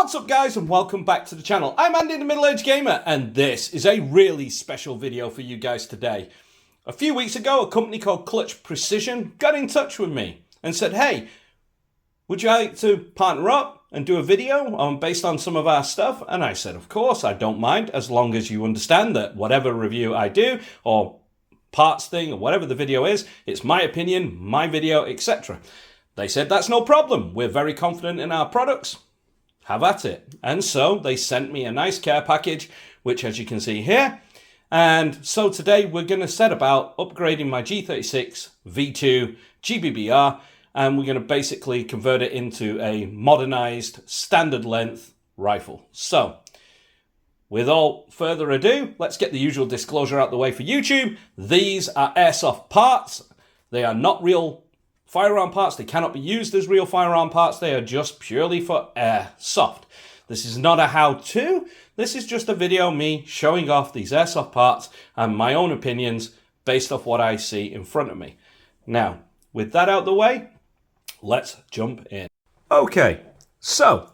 What's up guys and welcome back to the channel. I'm Andy the Middle-Aged Gamer and this is a really special video for you guys today. A few weeks ago a company called Clutch Precision got in touch with me and said, hey, would you like to partner up and do a video based on some of our stuff? And I said, of course, I don't mind, as long as you understand that whatever review I do or parts thing or whatever the video is, it's my opinion, my video, etc. They said, that's no problem. We're very confident in our products. Have at it. And so they sent me a nice care package, which as you can see here. And so today we're going to set about upgrading my G36 V2 GBBR, and we're going to basically convert it into a modernized standard length rifle. So with all further ado, let's get the usual disclosure out the way for YouTube. These are Airsoft parts. They are not real firearm parts. They cannot be used as real firearm parts. They are just purely for Airsoft. This is not a how-to. This is just a video of me showing off these Airsoft parts and my own opinions based off what I see in front of me. Now, with that out the way, let's jump in. Okay, so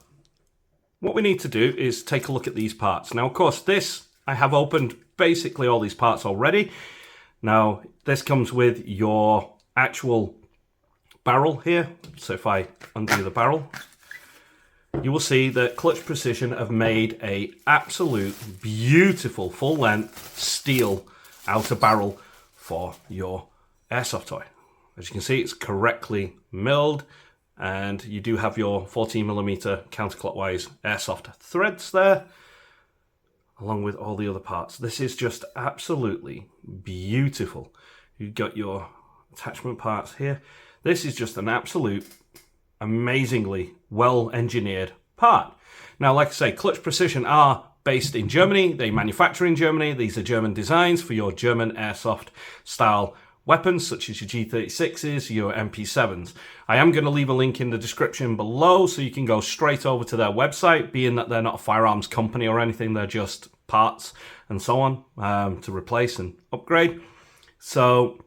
what we need to do is take a look at these parts. Now, of course, this, I have opened basically all these parts already. Now, this comes with your actual barrel here. So if I undo the barrel, you will see that Clutch Precision have made a absolute beautiful full-length steel outer barrel for your airsoft toy. As you can see, it's correctly milled, and you do have your 14mm counterclockwise airsoft threads there, along with all the other parts. This is just absolutely beautiful. You've got your attachment parts here. This is just an absolute amazingly well-engineered part. Now, like I say, Clutch Precision are based in Germany. They manufacture in Germany. These are German designs for your German airsoft style weapons, such as your G36s, your MP7s. I am going to leave a link in the description below so you can go straight over to their website, being that they're not a firearms company or anything. They're just parts and so on to replace and upgrade. So,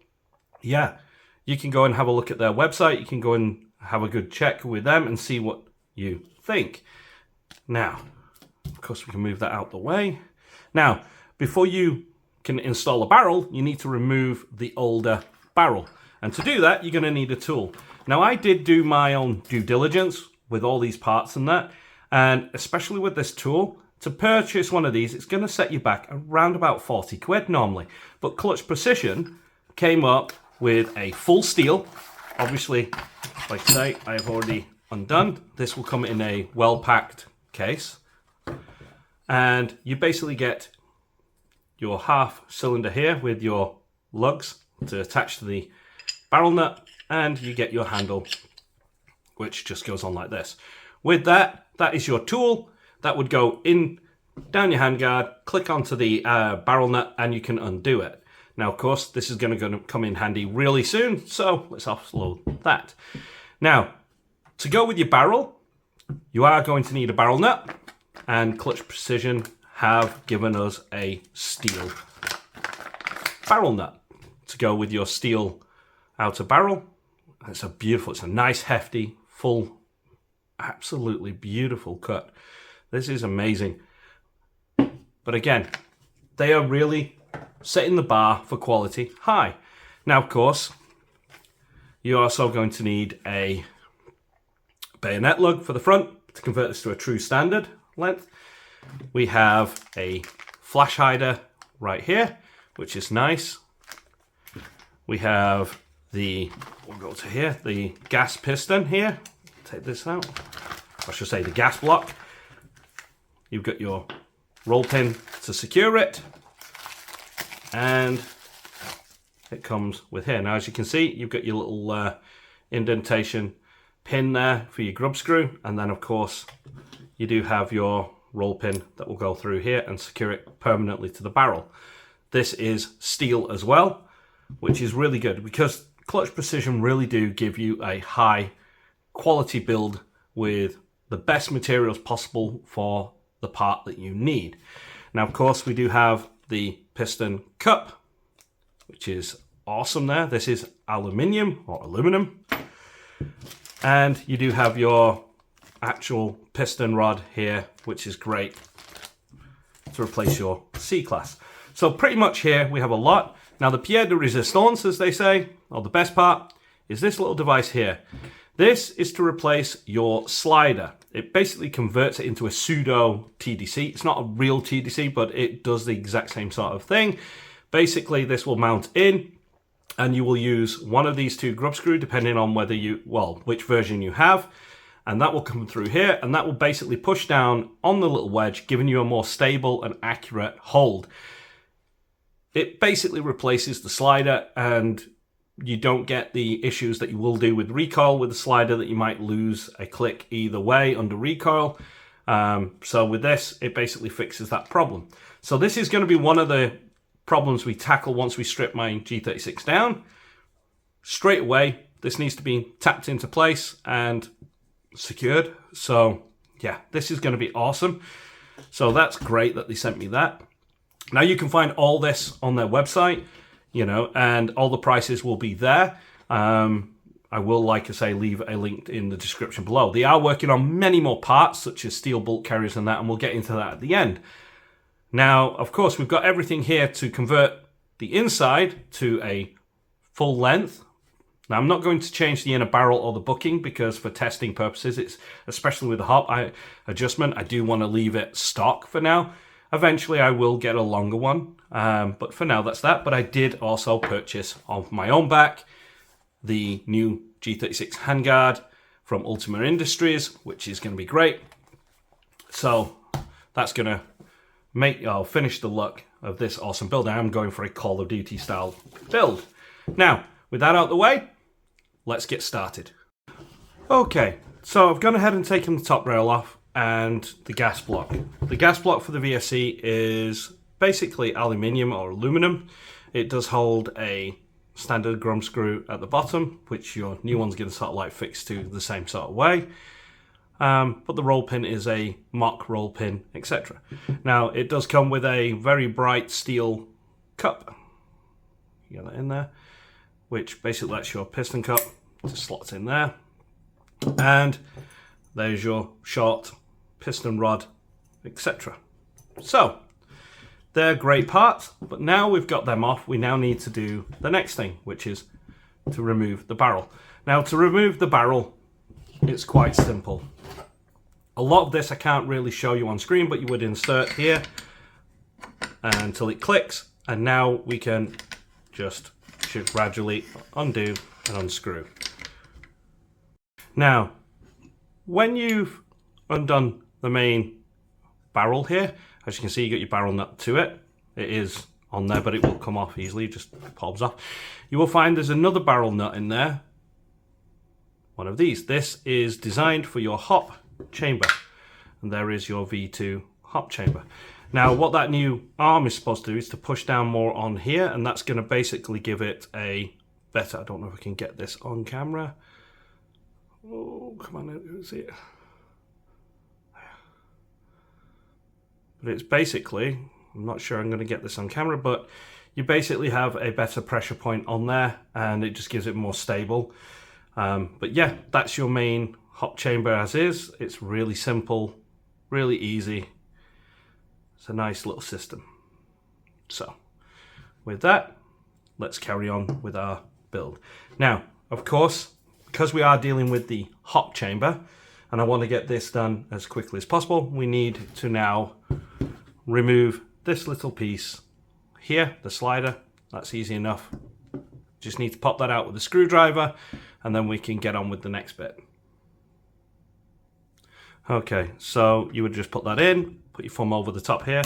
yeah. You can go and have a look at their website. You can go and have a good check with them and see what you think. Now, of course, we can move that out the way. Now, before you can install a barrel, you need to remove the older barrel. And to do that, you're going to need a tool. Now, I did do my own due diligence with all these parts and that. And especially with this tool, to purchase one of these, it's going to set you back around about 40 quid normally. But Clutch Precision came up with a full steel. Obviously, like I say, I have already undone. This will come in a well-packed case. And you basically get your half cylinder here with your lugs to attach to the barrel nut, and you get your handle, which just goes on like this. With that, that is your tool. That would go in, down your handguard, click onto the barrel nut, and you can undo it. Now, of course, this is going to come in handy really soon, so let's offload that. Now, to go with your barrel, you are going to need a barrel nut, and Clutch Precision have given us a steel barrel nut to go with your steel outer barrel. It's a nice, hefty, full, absolutely beautiful cut. This is amazing. But again, they are really setting the bar for quality high. Now, of course, you're also going to need a bayonet lug for the front to convert this to a true standard length. We have a flash hider right here, which is nice. We have we'll go to here, the gas piston here. Take this out. I should say the gas block. You've got your roll pin to secure it. And it comes with here. Now, as you can see, you've got your little indentation pin there for your grub screw. And then, of course, you do have your roll pin that will go through here and secure it permanently to the barrel. This is steel as well, which is really good because Clutch Precision really do give you a high quality build with the best materials possible for the part that you need. Now, of course, we do have the piston cup, which is awesome there. This is aluminium or aluminum. And you do have your actual piston rod here, which is great to replace your C-class. So pretty much here we have a lot. Now the pièce de résistance, as they say, or the best part, is this little device here. This is to replace your slider. It basically converts it into a pseudo TDC. It's not a real TDC, but it does the exact same sort of thing. Basically, this will mount in, and you will use one of these two grub screw, depending on whether which version you have. And that will come through here, and that will basically push down on the little wedge, giving you a more stable and accurate hold. It basically replaces the slider, and you don't get the issues that you will do with recoil with the slider, that you might lose a click either way under recoil. So with this, it basically fixes that problem. So this is going to be one of the problems we tackle once we strip my G36 down. Straight away, this needs to be tapped into place and secured. So yeah, this is going to be awesome. So that's great that they sent me that. Now you can find all this on their website, you know, and all the prices will be there. I will, like I say, leave a link in the description below. They are working on many more parts, such as steel bolt carriers and that, and we'll get into that at the end. Now, of course, we've got everything here to convert the inside to a full length. Now, I'm not going to change the inner barrel or the bucking because for testing purposes, it's especially with the hop adjustment, I do want to leave it stock for now. Eventually, I will get a longer one, but for now, that's that. But I did also purchase on my own back the new G36 Handguard from Ultima Industries, which is going to be great. So that's going to finish the look of this awesome build. I am going for a Call of Duty style build. Now, with that out of the way, let's get started. Okay, so I've gone ahead and taken the top rail off and the gas block. The gas block for the VFC is basically aluminium or aluminum. It does hold a standard grub screw at the bottom, which your new one's going to sort of like fix to the same sort of way. But the roll pin is a mock roll pin, etc. Now, it does come with a very bright steel cup. You get that in there, which basically lets your piston cup just slots in there. And there's your short piston rod, etc. So, they're great parts, but now we've got them off, we now need to do the next thing, which is to remove the barrel. Now, to remove the barrel, it's quite simple. A lot of this I can't really show you on screen, but you would insert here until it clicks, and now we can just gradually undo and unscrew. Now, when you've undone the main barrel here, as you can see, you got your barrel nut to it. It is on there, but it will come off easily, just pops off. You will find there's another barrel nut in there. One of these. This is designed for your hop chamber, and there is your V2 hop chamber. Now, what that new arm is supposed to do is to push down more on here, and that's going to basically give it a better, I don't know if I can get this on camera. Oh, come on, see it. But it's basically, I'm not sure I'm going to get this on camera, but you basically have a better pressure point on there, and it just gives it more stable. But yeah, that's your main hop chamber as is. It's really simple, really easy. It's a nice little system. So with that, let's carry on with our build. Now, of course, because we are dealing with the hop chamber, and I want to get this done as quickly as possible, we need to now remove this little piece here, the slider. That's easy enough. Just need to pop that out with a screwdriver, and then we can get on with the next bit. Okay, so you would just put that in, put your thumb over the top here,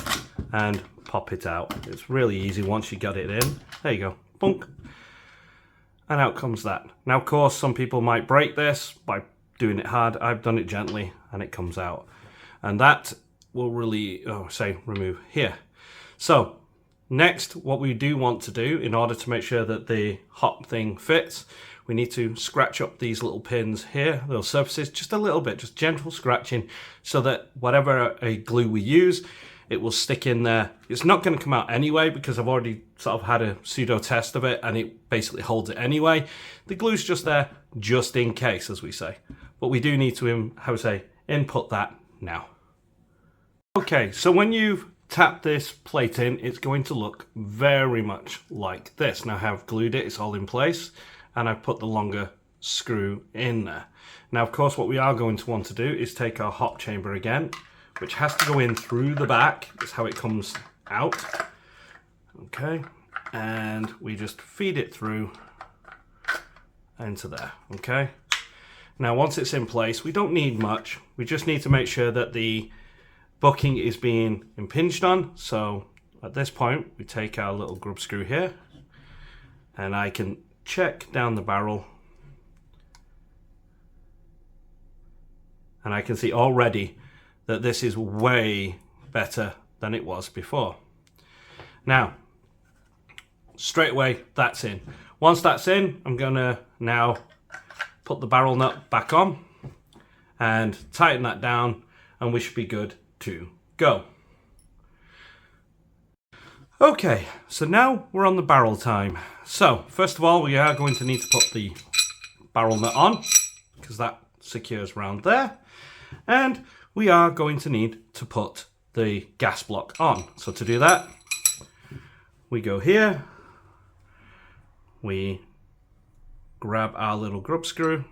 and pop it out. It's really easy once you got it in. There you go, bunk. And out comes that. Now, of course, some people might break this by doing it hard. I've done it gently, and it comes out. And that will really, remove here. So, next, what we do want to do in order to make sure that the hop thing fits, we need to scratch up these little pins here, those surfaces, just a little bit, just gentle scratching, so that whatever a glue we use, it will stick in there. It's not going to come out anyway because I've already sort of had a pseudo test of it and it basically holds it anyway. The glue's just there just in case, as we say. But we do need to, input that now. Okay, so when you've tapped this plate in, it's going to look very much like this. Now I have glued it, it's all in place, and I've put the longer screw in there. Now of course what we are going to want to do is take our hop chamber again, which has to go in through the back. That's how it comes out. Okay, and we just feed it through into there. Okay, now once it's in place, we don't need much. We just need to make sure that the bucking is being impinged on. So at this point we take our little grub screw here, and I can check down the barrel, and I can see already that this is way better than it was before. Now, straight away, that's in. Once that's in, I'm gonna now put the barrel nut back on and tighten that down, and we should be good to go. Okay, so now we're on the barrel time. So, first of all, we are going to need to put the barrel nut on, because that secures around there. And we are going to need to put the gas block on. So to do that, we go here, we grab our little grub screw,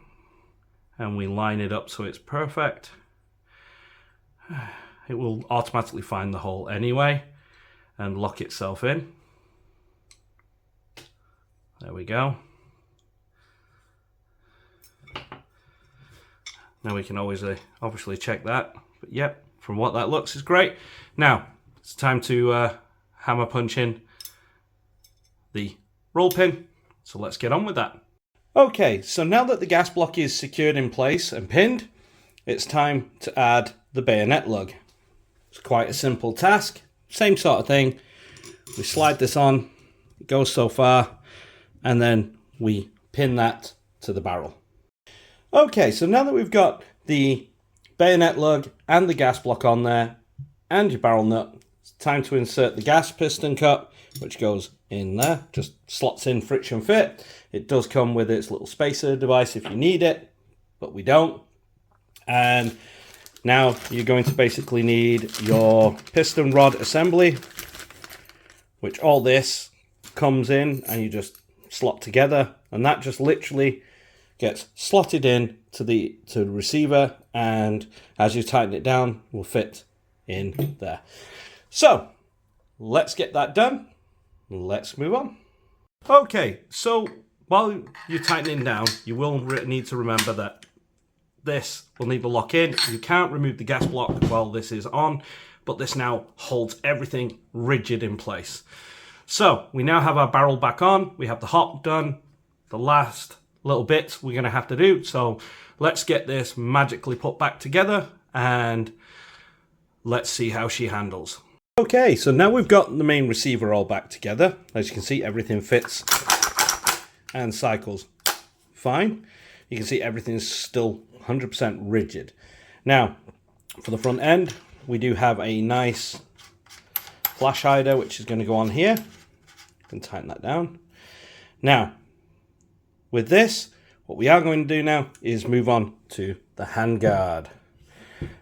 and we line it up so it's perfect. It will automatically find the hole anyway and lock itself in. There we go. Now we can always obviously check that, but yep, from what that looks is great. Now it's time to hammer punch in the roll pin, so let's get on with that. Okay, so now that the gas block is secured in place and pinned, it's time to add the bayonet lug. It's quite a simple task, same sort of thing. We slide this on, it goes so far, and then we pin that to the barrel. Okay, so now that we've got the bayonet lug and the gas block on there and your barrel nut, it's time to insert the gas piston cup, which goes in there, just slots in friction fit. It does come with its little spacer device if you need it, but we don't. And now you're going to basically need your piston rod assembly, which all this comes in and you just slot together, and that just literally gets slotted in to the receiver, and as you tighten it down, will fit in there. So let's get that done. Let's move on. Okay, so while you're tightening down, you will need to remember that this will need to lock in. You can't remove the gas block while this is on, but this now holds everything rigid in place. So we now have our barrel back on, we have the hop done, the last little bits we're going to have to do. So let's get this magically put back together and let's see how she handles. Okay, so now we've got the main receiver all back together. As you can see, everything fits and cycles fine. You can see everything's still 100% rigid. Now, for the front end, we do have a nice flash hider, which is going to go on here. You can tighten that down. Now, with this, what we are going to do now is move on to the handguard.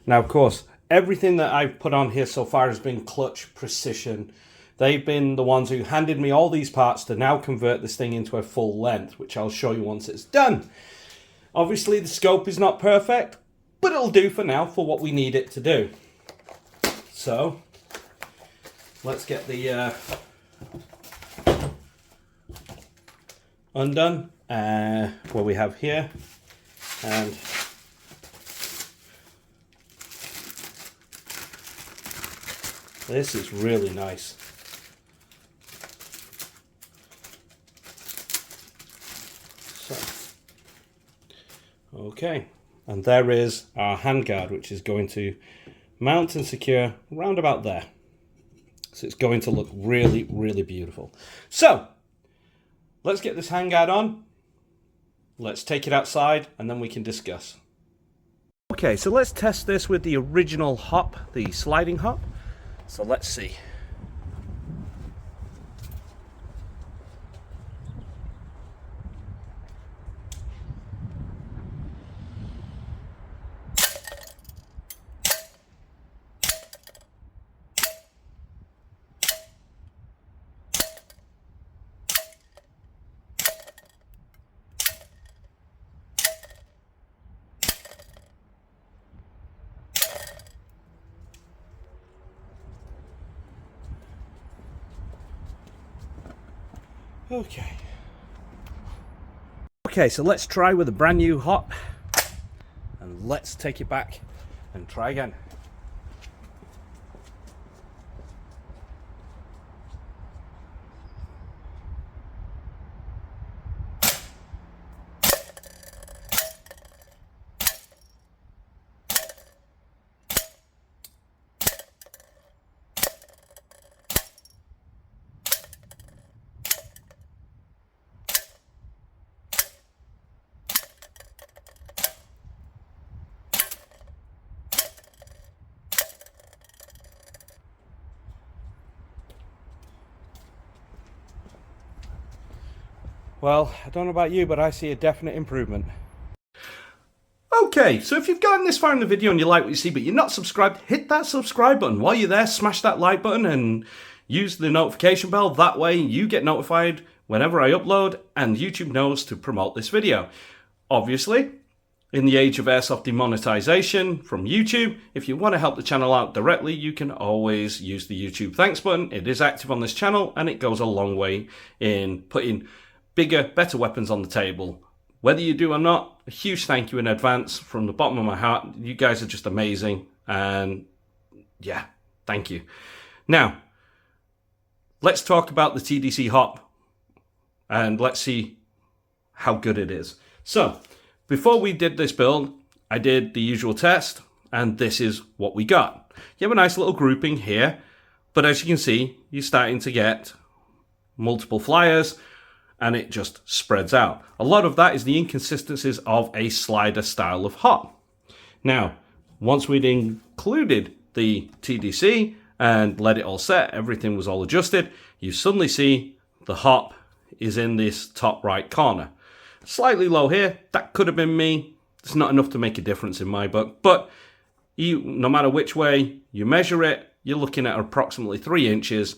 Now, of course, everything that I've put on here so far has been Clutch Precision. They've been the ones who handed me all these parts to now convert this thing into a full length, which I'll show you once it's done. Obviously, the scope is not perfect, but it'll do for now for what we need it to do. So, let's get the undone. What we have here, and this is really nice. So, okay, and there is our handguard, which is going to mount and secure round about there. So it's going to look really, really beautiful. So let's get this handguard on. Let's take it outside and then we can discuss. Okay, so let's test this with the original hop, the sliding hop. So let's see. Okay. Okay, so let's try with a brand new hop, and let's take it back and try again. Well, I don't know about you, but I see a definite improvement. Okay, so if you've gotten this far in the video and you like what you see, but you're not subscribed, hit that subscribe button. While you're there, smash that like button and use the notification bell. That way you get notified whenever I upload and YouTube knows to promote this video. Obviously, in the age of Airsoft demonetization from YouTube, if you want to help the channel out directly, you can always use the YouTube thanks button. It is active on this channel and it goes a long way in putting bigger, better weapons on the table. Whether you do or not, a huge thank you in advance from the bottom of my heart. You guys are just amazing. And yeah, thank you. Now, let's talk about the TDC hop and let's see how good it is. So, before we did this build, I did the usual test and this is what we got. You have a nice little grouping here, but as you can see, you're starting to get multiple flyers, and it just spreads out. A lot of that is the inconsistencies of a slider style of hop. Now, once we'd included the TDC and let it all set, everything was all adjusted, you suddenly see the hop is in this top right corner. Slightly low here, that could have been me. It's not enough to make a difference in my book, but no matter which way you measure it, you're looking at approximately 3 inches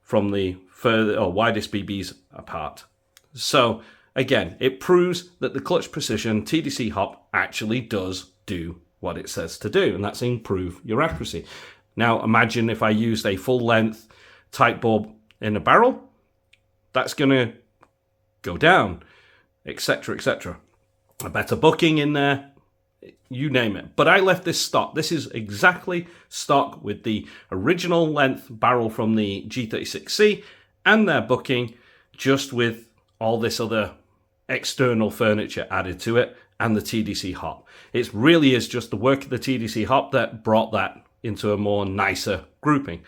from the further or widest BBs apart. So again, it proves that the Clutch Precision TDC hop actually does do what it says to do, and that's improve your accuracy. Now imagine if I used a full length tight bore in a barrel, that's going to go down, etc, etc. A better booking in there, you name it. But I left this stock. This is exactly stock with the original length barrel from the G36C and their booking, just with all this other external furniture added to it and the TDC hop. It really is just the work of the TDC hop that brought that into a more nicer grouping.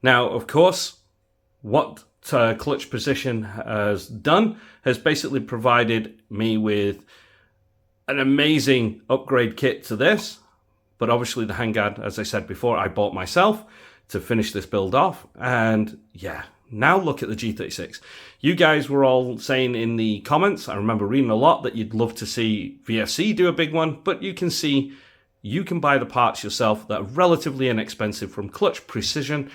Now, of course, what Clutch Precision has done has basically provided me with an amazing upgrade kit to this, but obviously the handguard, as I said before, I bought myself to finish this build off, and yeah, now look at the G36. You guys were all saying in the comments, I remember reading a lot, that you'd love to see VFC do a big one, but you can see you can buy the parts yourself that are relatively inexpensive from Clutch Precision,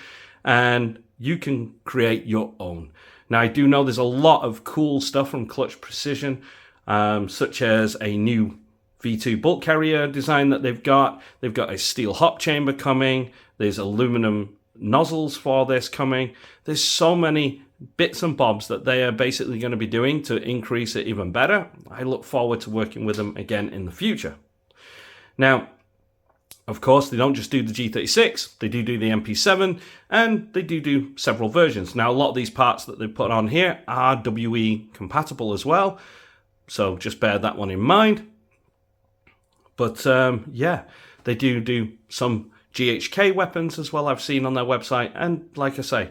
and you can create your own. Now, I do know there's a lot of cool stuff from Clutch Precision, such as a new V2 bulk carrier design that they've got. They've got a steel hop chamber coming. There's aluminum nozzles for this coming. There's so many bits and bobs that they are basically going to be doing to increase it even better. I look forward to working with them again in the future. Now, of course, they don't just do the G36, they do the MP7, and they do several versions. Now, a lot of these parts that they put on here are WE compatible as well, so just bear that one in mind. But yeah, they do some GHK weapons as well, I've seen on their website, and like I say,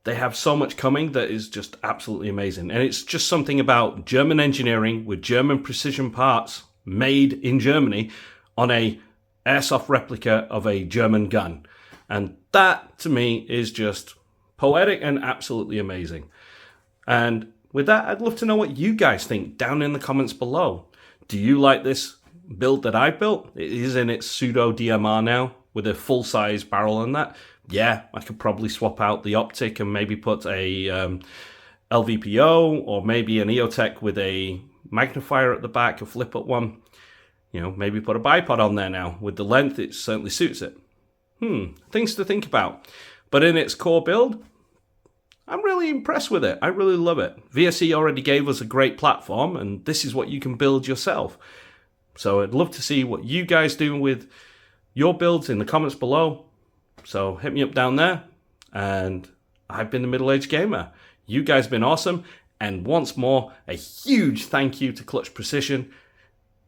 they have so much coming that is just absolutely amazing. And it's just something about German engineering with German precision parts made in Germany on a Airsoft replica of a German gun. And that, to me, is just poetic and absolutely amazing. And with that, I'd love to know what you guys think down in the comments below. Do you like this build that I built? It is in its pseudo DMR now, with a full-size barrel and that. Yeah, I could probably swap out the optic and maybe put a LVPO or maybe an EOTech with a magnifier at the back, a flip-up one. You know, maybe put a bipod on there now. With the length, it certainly suits it. Things to think about. But in its core build, I'm really impressed with it. I really love it. VSC already gave us a great platform, and this is what you can build yourself. So I'd love to see what you guys do with your builds in the comments below. So hit me up down there. And I've been the Middle Aged Gamer. You guys have been awesome. And once more, a huge thank you to Clutch Precision.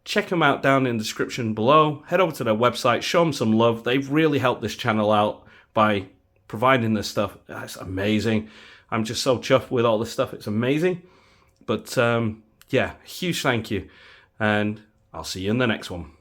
Check them out down in the description below. Head over to their website, show them some love. They've really helped this channel out by providing this stuff. That's amazing. I'm just so chuffed with all this stuff. It's amazing. But yeah, huge thank you. And I'll see you in the next one.